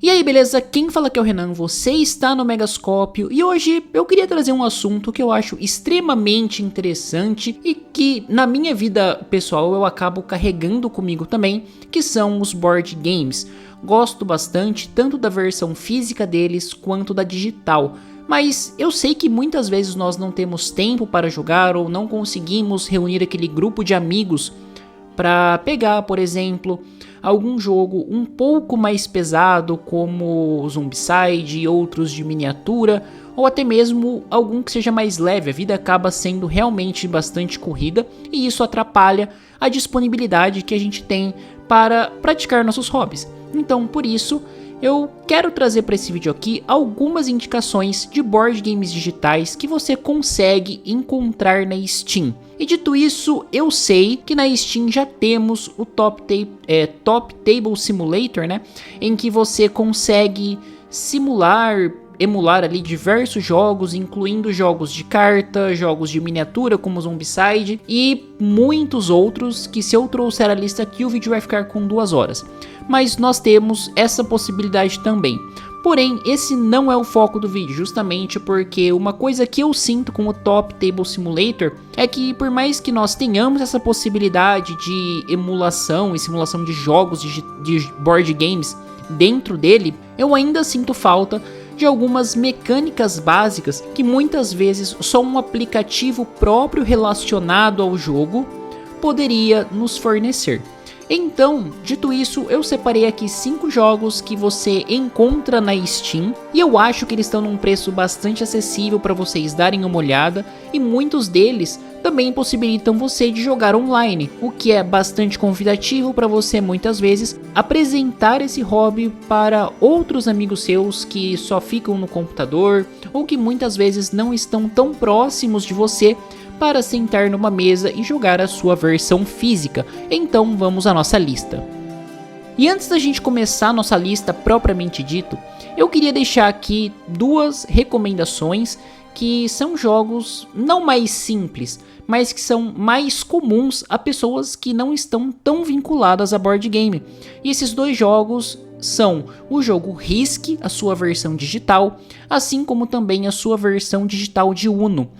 E aí, beleza? Quem fala aqui é o Renan, você está no Megascópio e hoje eu queria trazer um assunto que eu acho extremamente interessante e que na minha vida pessoal eu acabo carregando comigo também, que são os board games. Gosto bastante tanto da versão física deles quanto da digital, mas eu sei que muitas vezes nós não temos tempo para jogar ou não conseguimos reunir aquele grupo de amigos para pegar, por exemplo, algum jogo um pouco mais pesado como Zombicide e outros de miniatura, ou até mesmo algum que seja mais leve. A vida acaba sendo realmente bastante corrida e isso atrapalha a disponibilidade que a gente tem para praticar nossos hobbies. Então, por isso, eu quero trazer para esse vídeo aqui algumas indicações de board games digitais que você consegue encontrar na Steam. E dito isso, eu sei que na Steam já temos o Top Table Simulator, né? Em que você consegue emular ali diversos jogos, incluindo jogos de carta, jogos de miniatura como Zombicide e muitos outros que, se eu trouxer a lista aqui, o vídeo vai ficar com 2 horas. Mas nós temos essa possibilidade também. Porém, esse não é o foco do vídeo, justamente porque uma coisa que eu sinto com o Top Table Simulator é que, por mais que nós tenhamos essa possibilidade de emulação e simulação de jogos de board games dentro dele, eu ainda sinto falta de algumas mecânicas básicas que muitas vezes só um aplicativo próprio relacionado ao jogo poderia nos fornecer. Então, dito isso, eu separei aqui 5 jogos que você encontra na Steam e eu acho que eles estão num preço bastante acessível para vocês darem uma olhada, e muitos deles também possibilitam você de jogar online, o que é bastante convidativo para você muitas vezes apresentar esse hobby para outros amigos seus que só ficam no computador ou que muitas vezes não estão tão próximos de você para sentar numa mesa e jogar a sua versão física. Então vamos à nossa lista. E antes da gente começar a nossa lista propriamente dito, eu queria deixar aqui 2 recomendações que são jogos não mais simples, mas que são mais comuns a pessoas que não estão tão vinculadas a board game. E esses 2 jogos são o jogo Risk, a sua versão digital, assim como também a sua versão digital de Uno.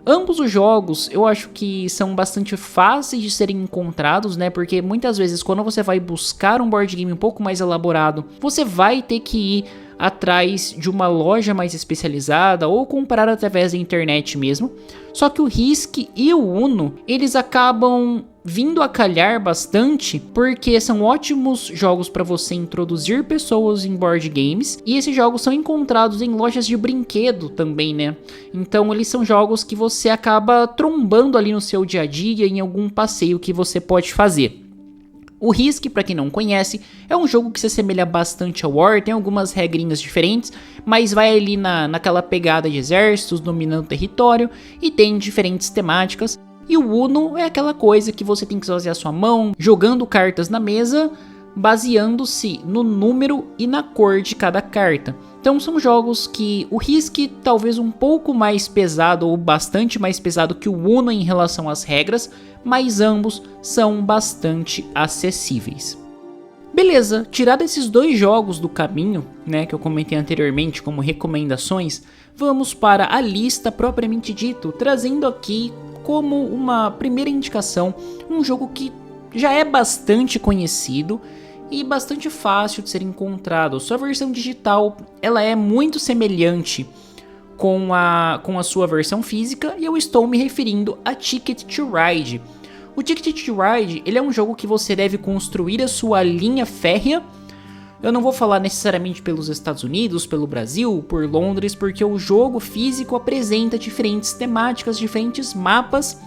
Ambos os jogos eu acho que são bastante fáceis de serem encontrados, né? Porque muitas vezes quando você vai buscar um board game um pouco mais elaborado, você vai ter que ir atrás de uma loja mais especializada ou comprar através da internet mesmo. Só que o Risk e o Uno, eles acabam vindo a calhar bastante porque são ótimos jogos para você introduzir pessoas em board games, e esses jogos são encontrados em lojas de brinquedo também, né? Então eles são jogos que você acaba trombando ali no seu dia a dia em algum passeio que você pode fazer. O Risk, para quem não conhece, é um jogo que se assemelha bastante ao War, tem algumas regrinhas diferentes, mas vai ali naquela pegada de exércitos dominando o território e tem diferentes temáticas. E o Uno é aquela coisa que você tem que fazer a sua mão, jogando cartas na mesa, baseando-se no número e na cor de cada carta. Então são jogos que o Risk talvez um pouco mais pesado ou bastante mais pesado que o Uno em relação às regras, mas ambos são bastante acessíveis. Beleza, tirado esses 2 jogos do caminho, né, que eu comentei anteriormente como recomendações, vamos para a lista propriamente dito, trazendo aqui como uma primeira indicação um jogo que já é bastante conhecido e bastante fácil de ser encontrado. Sua versão digital ela é muito semelhante com a sua versão física, e eu estou me referindo a Ticket to Ride. O Ticket to Ride ele é um jogo que você deve construir a sua linha férrea. Eu não vou falar necessariamente pelos Estados Unidos, pelo Brasil, por Londres, porque o jogo físico apresenta diferentes temáticas, diferentes mapas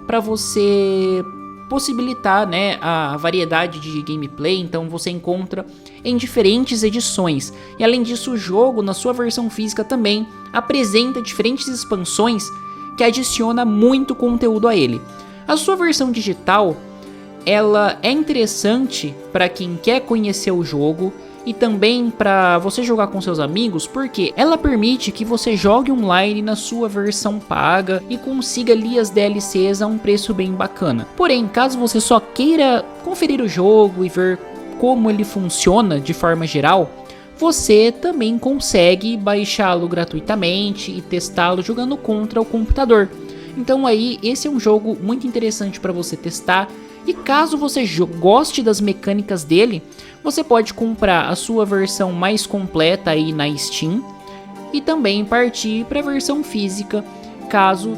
para você possibilitar, né, a variedade de gameplay. Então você encontra em diferentes edições. E além disso, o jogo, na sua versão física também, apresenta diferentes expansões que adiciona muito conteúdo a ele. A sua versão digital, ela é interessante para quem quer conhecer o jogo. e também para você jogar com seus amigos, porque ela permite que você jogue online na sua versão paga e consiga ali as DLCs a um preço bem bacana. Porém, caso você só queira conferir o jogo e ver como ele funciona de forma geral, você também consegue baixá-lo gratuitamente e testá-lo jogando contra o computador. Então aí, esse é um jogo muito interessante para você testar. E caso você goste das mecânicas dele, você pode comprar a sua versão mais completa aí na Steam e também partir para a versão física, caso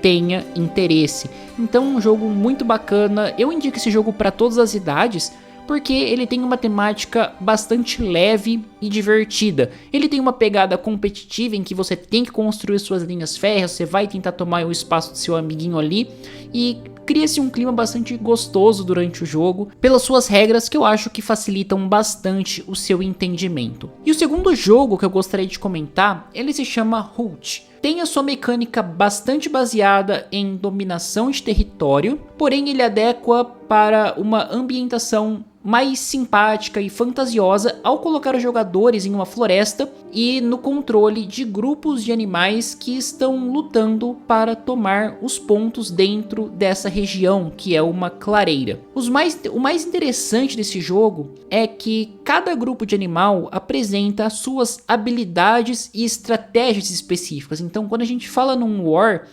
tenha interesse. Então, um jogo muito bacana. Eu indico esse jogo para todas as idades, porque ele tem uma temática bastante leve e divertida. Ele tem uma pegada competitiva em que você tem que construir suas linhas férreas, você vai tentar tomar o espaço do seu amiguinho ali e cria-se um clima bastante gostoso durante o jogo, pelas suas regras que eu acho que facilitam bastante o seu entendimento. E o segundo jogo que eu gostaria de comentar, ele se chama Hult. Tem a sua mecânica bastante baseada em dominação de território, porém ele adequa para uma ambientação mais simpática e fantasiosa ao colocar os jogadores em uma floresta e no controle de grupos de animais que estão lutando para tomar os pontos dentro dessa região, que é uma clareira. O mais interessante desse jogo é que cada grupo de animal apresenta suas habilidades e estratégias específicas. Então, quando a gente fala num War,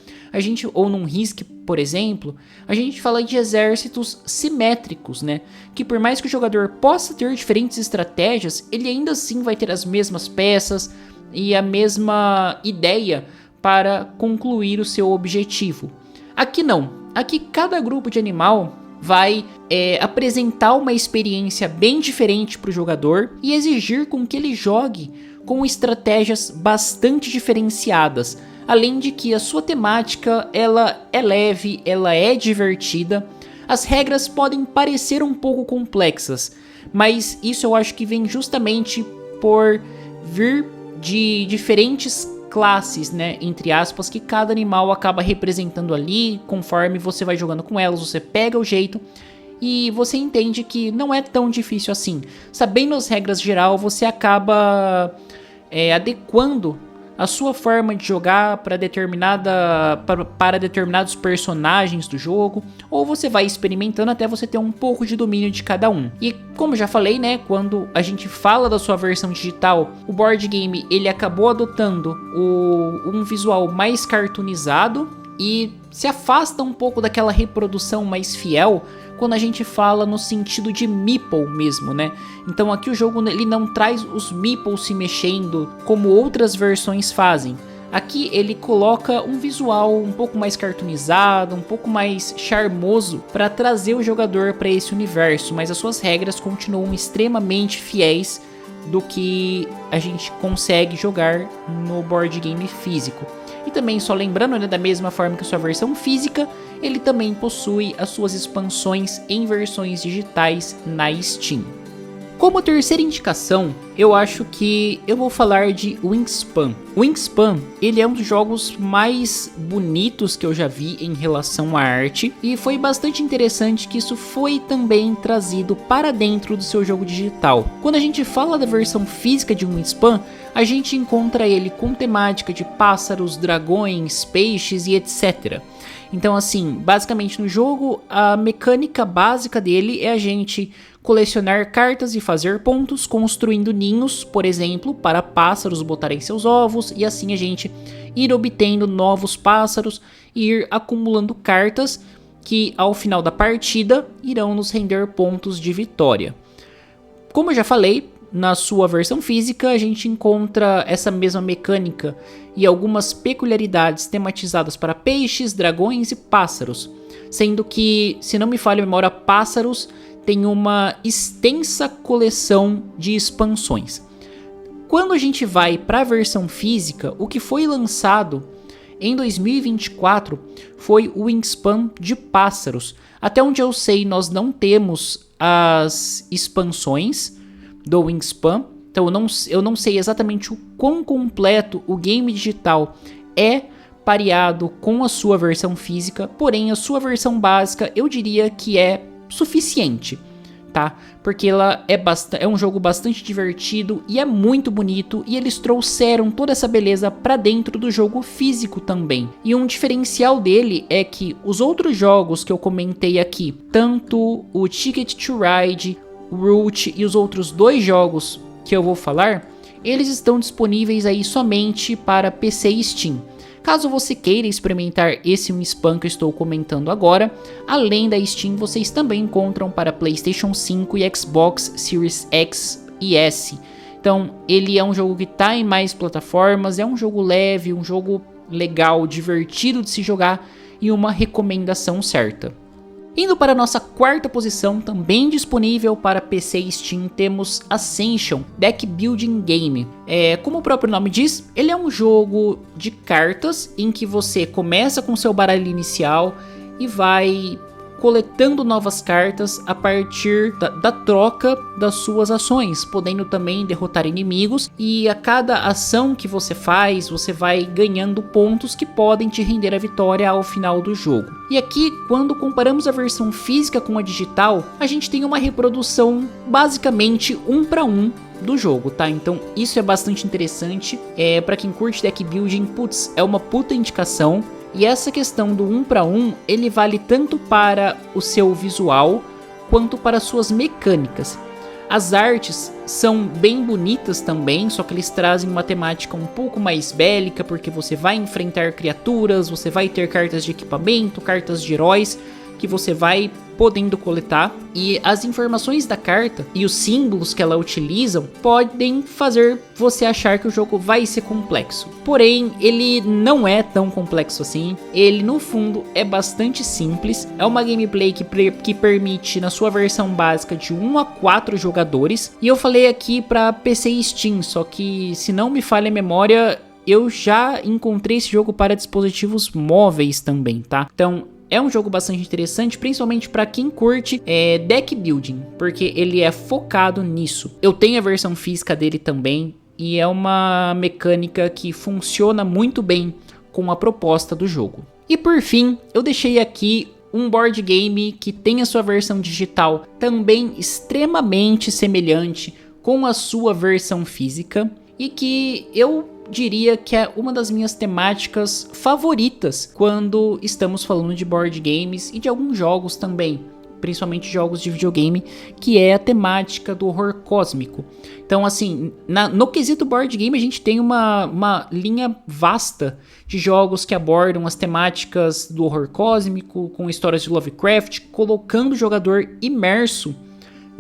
ou num Risk, por exemplo, a gente fala de exércitos simétricos, né? Que por mais que o jogador possa ter diferentes estratégias, ele ainda assim vai ter as mesmas peças e a mesma ideia para concluir o seu objetivo. Aqui não. Aqui cada grupo de animal vai apresentar uma experiência bem diferente para o jogador e exigir com que ele jogue com estratégias bastante diferenciadas. Além de que a sua temática ela é leve, ela é divertida. As regras podem parecer um pouco complexas, mas isso eu acho que vem justamente por vir de diferentes classes, né, entre aspas, que cada animal acaba representando ali. Conforme você vai jogando com elas, você pega o jeito e você entende que não é tão difícil assim. Sabendo as regras geral, você acaba adequando a sua forma de jogar para determinados personagens do jogo, ou você vai experimentando até você ter um pouco de domínio de cada um. E como já falei, né, quando a gente fala da sua versão digital, o board game ele acabou adotando um visual mais cartoonizado e se afasta um pouco daquela reprodução mais fiel quando a gente fala no sentido de meeple mesmo, né? Então aqui o jogo ele não traz os meeples se mexendo como outras versões fazem. Aqui ele coloca um visual um pouco mais cartoonizado, um pouco mais charmoso para trazer o jogador para esse universo, mas as suas regras continuam extremamente fiéis do que a gente consegue jogar no board game físico. E também, só lembrando, né, da mesma forma que a sua versão física, ele também possui as suas expansões em versões digitais na Steam. Como terceira indicação, eu acho que eu vou falar de Wingspan. Wingspan, ele é um dos jogos mais bonitos que eu já vi em relação à arte, e foi bastante interessante que isso foi também trazido para dentro do seu jogo digital. Quando a gente fala da versão física de Wingspan, a gente encontra ele com temática de pássaros, dragões, peixes e etc. Então assim, basicamente no jogo, a mecânica básica dele é a gente colecionar cartas e fazer pontos, construindo ninhos, por exemplo, para pássaros botarem seus ovos, e assim a gente ir obtendo novos pássaros e ir acumulando cartas que ao final da partida irão nos render pontos de vitória. Como eu já falei, na sua versão física a gente encontra essa mesma mecânica e algumas peculiaridades tematizadas para peixes, dragões e pássaros, sendo que, se não me falha a memória, pássaros tem uma extensa coleção de expansões. Quando a gente vai para a versão física, o que foi lançado em 2024 foi o Wingspan de pássaros. Até onde eu sei, nós não temos as expansões do Wingspan, então eu não sei exatamente o quão completo o game digital é pareado com a sua versão física, porém a sua versão básica eu diria que é suficiente. tá? Porque ela é um jogo bastante divertido e é muito bonito, e eles trouxeram toda essa beleza pra dentro do jogo físico também. E um diferencial dele é que os outros jogos que eu comentei aqui, tanto o Ticket to Ride, Root e os outros 2 jogos que eu vou falar, eles estão disponíveis aí somente para PC e Steam. Caso você queira experimentar esse spam que eu estou comentando agora, além da Steam, vocês também encontram para PlayStation 5 e Xbox Series X e S. Então, ele é um jogo que está em mais plataformas, é um jogo leve, um jogo legal, divertido de se jogar e uma recomendação certa. Indo para a nossa quarta posição, também disponível para PC e Steam, temos Ascension Deck Building Game. Como o próprio nome diz, ele é um jogo de cartas em que você começa com seu baralho inicial e vai coletando novas cartas a partir da troca das suas ações, podendo também derrotar inimigos, e a cada ação que você faz, você vai ganhando pontos que podem te render a vitória ao final do jogo. E aqui, quando comparamos a versão física com a digital, a gente tem uma reprodução basicamente 1 para 1 do jogo, tá? Então isso é bastante interessante, para quem curte deck building, putz, é uma puta indicação. E essa questão do 1 para 1, ele vale tanto para o seu visual quanto para suas mecânicas. As artes são bem bonitas também, só que eles trazem uma temática um pouco mais bélica, porque você vai enfrentar criaturas, você vai ter cartas de equipamento, cartas de heróis que você vai podendo coletar, e as informações da carta e os símbolos que ela utilizam podem fazer você achar que o jogo vai ser complexo. Porém, ele não é tão complexo assim, ele no fundo é bastante simples, é uma gameplay que permite na sua versão básica de 1 a 4 jogadores, e eu falei aqui para PC e Steam, só que se não me falha a memória, eu já encontrei esse jogo para dispositivos móveis também, tá? Então é um jogo bastante interessante, principalmente para quem curte deck building, porque ele é focado nisso. Eu tenho a versão física dele também, e é uma mecânica que funciona muito bem com a proposta do jogo. E por fim, eu deixei aqui um board game que tem a sua versão digital também extremamente semelhante com a sua versão física, e que eu diria que é uma das minhas temáticas favoritas quando estamos falando de board games e de alguns jogos também, principalmente jogos de videogame, que é a temática do horror cósmico. Então assim, no quesito board game a gente tem uma linha vasta de jogos que abordam as temáticas do horror cósmico, com histórias de Lovecraft, colocando o jogador imerso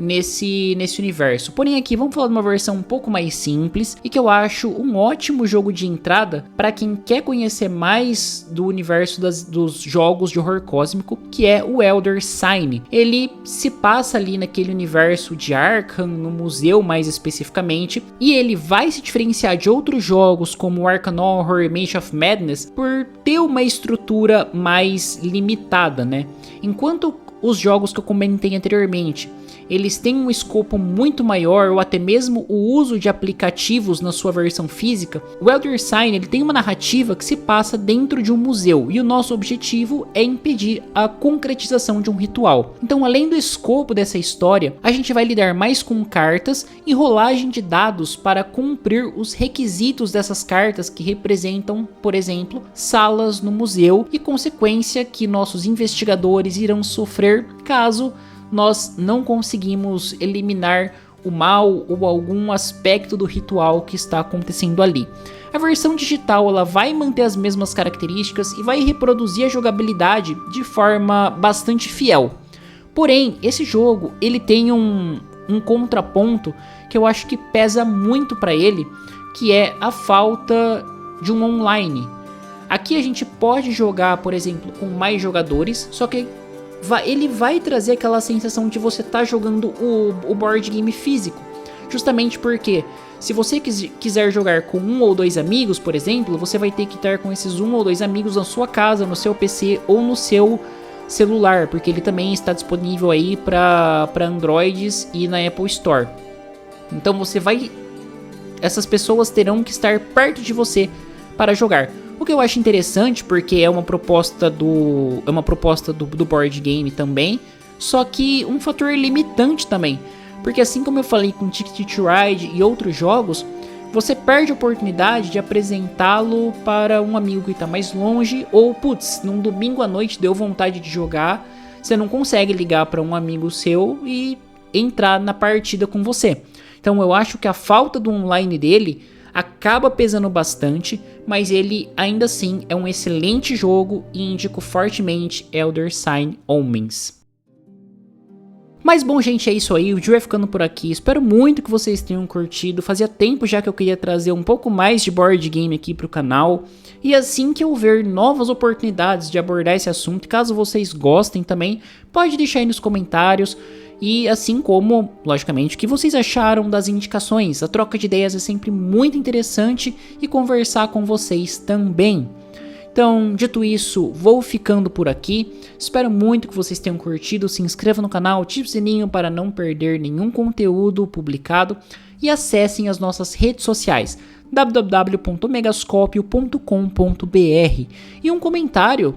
nesse universo. Porém aqui vamos falar de uma versão um pouco mais simples e que eu acho um ótimo jogo de entrada para quem quer conhecer mais do universo dos jogos de horror cósmico, que é o Elder Sign. Ele se passa ali naquele universo de Arkham, no museu mais especificamente, e ele vai se diferenciar de outros jogos como Arkham Horror e Mansion of Madness por ter uma estrutura mais limitada, né? Enquanto os jogos que eu comentei anteriormente, eles têm um escopo muito maior, ou até mesmo o uso de aplicativos na sua versão física, o Elder Sign ele tem uma narrativa que se passa dentro de um museu, e o nosso objetivo é impedir a concretização de um ritual. Então, além do escopo dessa história, a gente vai lidar mais com cartas e rolagem de dados para cumprir os requisitos dessas cartas, que representam, por exemplo, salas no museu, e consequência que nossos investigadores irão sofrer caso nós não conseguimos eliminar o mal ou algum aspecto do ritual que está acontecendo ali. A versão digital ela vai manter as mesmas características e vai reproduzir a jogabilidade de forma bastante fiel. Porém, esse jogo ele tem um contraponto que eu acho que pesa muito para ele, que é a falta de um online. Aqui a gente pode jogar, por exemplo, com mais jogadores, só que ele vai trazer aquela sensação de você estar jogando o board game físico. Justamente porque se você quiser jogar com 1 ou 2 amigos, por exemplo, você vai ter que estar com esses 1 ou 2 amigos na sua casa, no seu PC ou no seu celular, porque ele também está disponível aí para Androids e na Apple Store. Então essas pessoas terão que estar perto de você para jogar. O que eu acho interessante, porque é uma proposta do board game também, só que um fator limitante também, porque assim como eu falei com Ticket to Ride e outros jogos, você perde a oportunidade de apresentá-lo para um amigo que está mais longe, ou putz, num domingo à noite deu vontade de jogar, você não consegue ligar para um amigo seu e entrar na partida com você. Então eu acho que a falta do online dele acaba pesando bastante, mas ele ainda assim é um excelente jogo e indico fortemente Elder Sign Omens. Mas bom, gente, é isso aí, o vídeo vai ficando por aqui, espero muito que vocês tenham curtido, fazia tempo já que eu queria trazer um pouco mais de board game aqui pro canal, e assim que eu ver novas oportunidades de abordar esse assunto, caso vocês gostem também, pode deixar aí nos comentários, e assim como, logicamente, o que vocês acharam das indicações, a troca de ideias é sempre muito interessante e conversar com vocês também. Então, dito isso, vou ficando por aqui, espero muito que vocês tenham curtido, se inscreva no canal, ative o sininho para não perder nenhum conteúdo publicado e acessem as nossas redes sociais, www.megascopio.com.br. E um comentário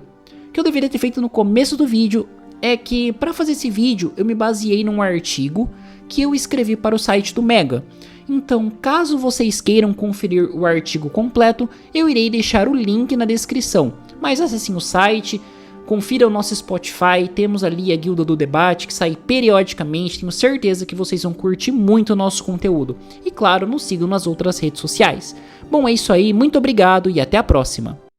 que eu deveria ter feito no começo do vídeo é que para fazer esse vídeo eu me baseei num artigo que eu escrevi para o site do Mega. Então, caso vocês queiram conferir o artigo completo, eu irei deixar o link na descrição. Mas acessem o site, confira o nosso Spotify, temos ali a Guilda do Debate que sai periodicamente, tenho certeza que vocês vão curtir muito o nosso conteúdo. E claro, nos sigam nas outras redes sociais. Bom, é isso aí, muito obrigado e até a próxima.